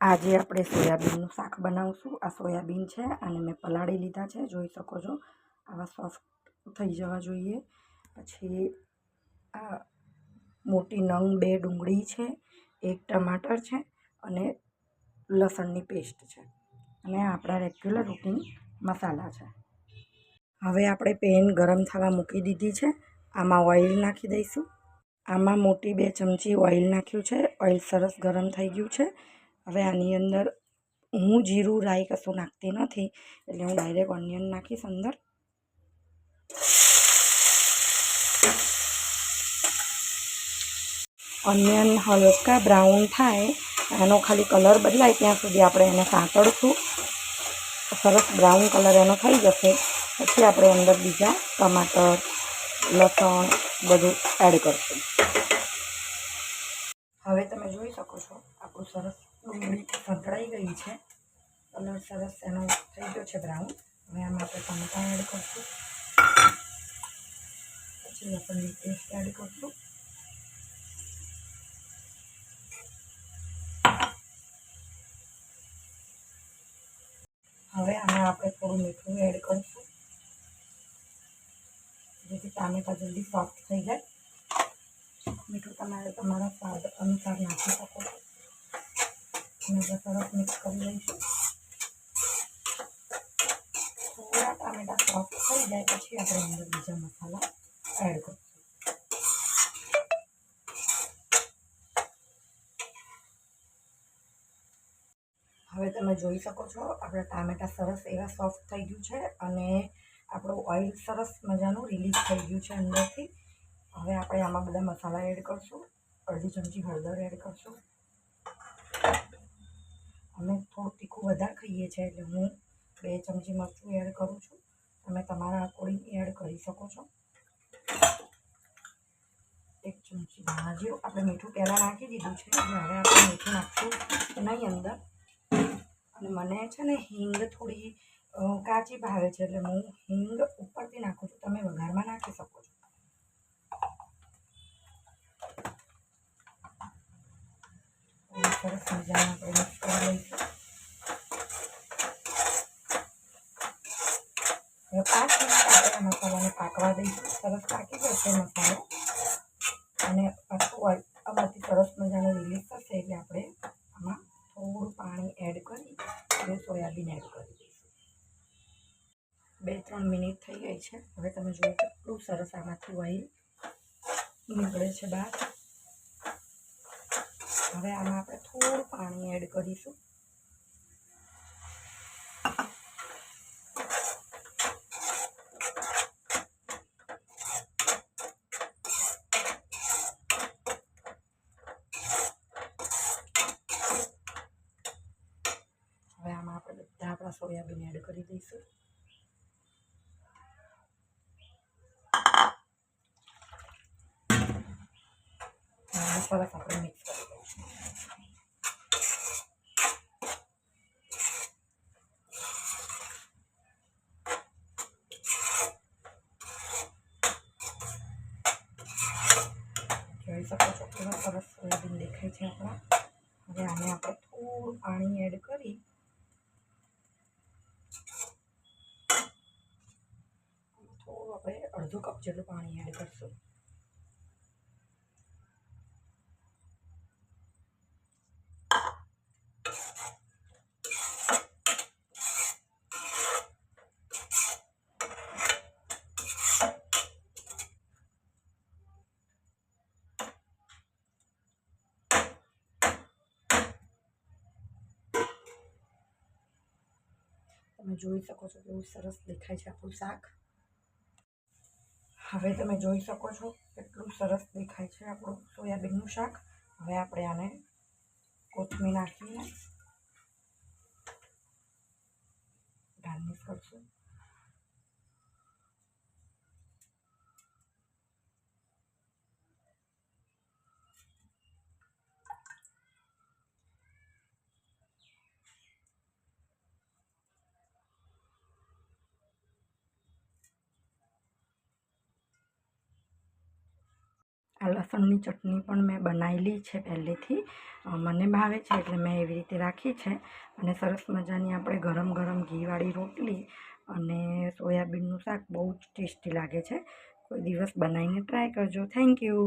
આજે આપણે સોયાબીનનું શાક બનાવશું। આ સોયાબીન છે, આને મેં પલાળી લીધા છે, જોઈ શકો છો। આવા સોફ્ટ થઈ જવા જોઈએ। પછી આ મોટી નંગ 2 ડુંગળી છે, 1 ટમાટર છે અને લસણની પેસ્ટ છે અને આપણા રેગ્યુલર રૂટીન મસાલા છે। હવે આપણે પેન ગરમ થવા મૂકી દીધી છે। આમાં ઓઇલ નાખી દઈશું। આમાં મોટી 2 ચમચી ઓઇલ નાખ્યું છે। ઓઇલ સરસ ગરમ થઈ ગયું છે। હવે આની અંદર હું જીરું રાઈ કશું નાખતી નથી, એટલે હું ડાયરેક્ટ ઓનિયન નાખીશ અંદર। ઓનિયન હલકા બ્રાઉન થાય, એનો ખાલી કલર બદલાય ત્યાં સુધી આપણે એને સાંતળશું। સરસ બ્રાઉન કલર એનો થઈ જશે પછી આપણે અંદર બીજા ટમાટર, લસણ બધું એડ કરશું। હવે તમે જોઈ શકો છો આપણું સરસ ડુંગળી સંતળાઈ ગઈ છે, કલર સરસ એનો થઈ ગયો છે બ્રાઉન। હવે આમાં આપણે ટમાટા એડ કરશું, પછી લસણની પેસ્ટ એડ કરશું, હવે આમાં આપણે થોડું મીઠું એડ કરીશું જેથી ટામેટા જલ્દી સોફ્ટ થઈ જાય। મીઠું તમારા સ્વાદ અનુસાર નાખી શકો છો અને સરસ મિક્સ કરી લઈશું। થોડા ટામેટા સોફ્ટ થઈ જાય પછી આપણે અંદર બીજા મસાલા એડ કરીશું। હવે તમે જોઈ શકો છો આપણા ટામેટા સરસ એવા સોફ્ટ થઈ ગયું છે અને આપણું ઓઇલ સરસ મજાનું રિલીઝ થઈ ગયું છે અંદરથી। હવે આપણે આમાં બધા મસાલા એડ કરશું। અડધી ચમચી હળદર એડ કરશું। અમે થોડું તીખું વધારે ખાઈએ છીએ એટલે હું 2 ચમચી મરચું એડ કરું છું। તમે તમારા અકોર્ડિંગ એડ કરી શકો છો। 1 ચમચી ધાણા જીરું, આપણે મીઠું પહેલાં નાખી દીધું છે એટલે હવે આપણે મીઠું નાખશું નહીં અંદર। અને મને છે ને હિંગ થોડી કાચી ભાવે છે એટલે હું હિંગ ઉપરથી નાખું છું, તમે વઘારમાં નાખી શકો છો। સરસ મજાના આપણે મિક્સ કરી લઈશું। હવે 5 મિનિટ આપણે મસાલાને પાકવા દઈશું। સરસ પાકી જશે મસાલો અને પાછું આમાંથી સરસ મજાનું રિલીઝ થશે એટલે આપણે આમાં થોડું પાણી એડ કરી અને સોયાબીન એડ કરી દઈશું। 2-3 મિનિટ થઈ ગઈ છે। હવે તમે જુઓ કેટલું સરસ આમાંથી ઓઇલ નીકળે છે બહાર। હવે આમાં આપણે થોડું પાણી એડ કરીશું। હવે આમાં આપણે બધા આપણા સોયાબીન એડ કરી દઈશું। સરસ આપણે મિક્સ કરી દઈશું। જોઈ શકો છો કેવા સરસ સોયાબીન દેખાય છે આપણા। હવે આને આપણે થોડું પાણી એડ કરી થોડું આપણે અડધો કપ જેટલું પાણી એડ કરશું। તમે જોઈ શકો છો કેવું સરસ દેખાય છે આપણું શાક। હવે તમે જોઈ શકો છો કેટલું સરસ દેખાય છે આપણું સોયાબીનનું શાક। હવે આપણે આને કોથમીર નાખીને ગાર્નિશ કરશું। આ લસણની ચટણી પણ મેં બનાવેલી છે પહેલેથી, મને ભાવે છે એટલે મેં એવી રીતે રાખી છે. અને સરસ મજાની આપણે ગરમ ગરમ ઘીવાળી રોટલી અને સોયાબીનનું શાક બહુ જ ટેસ્ટી લાગે છે. કોઈ દિવસ બનાવીને ટ્રાય કરજો. Thank you.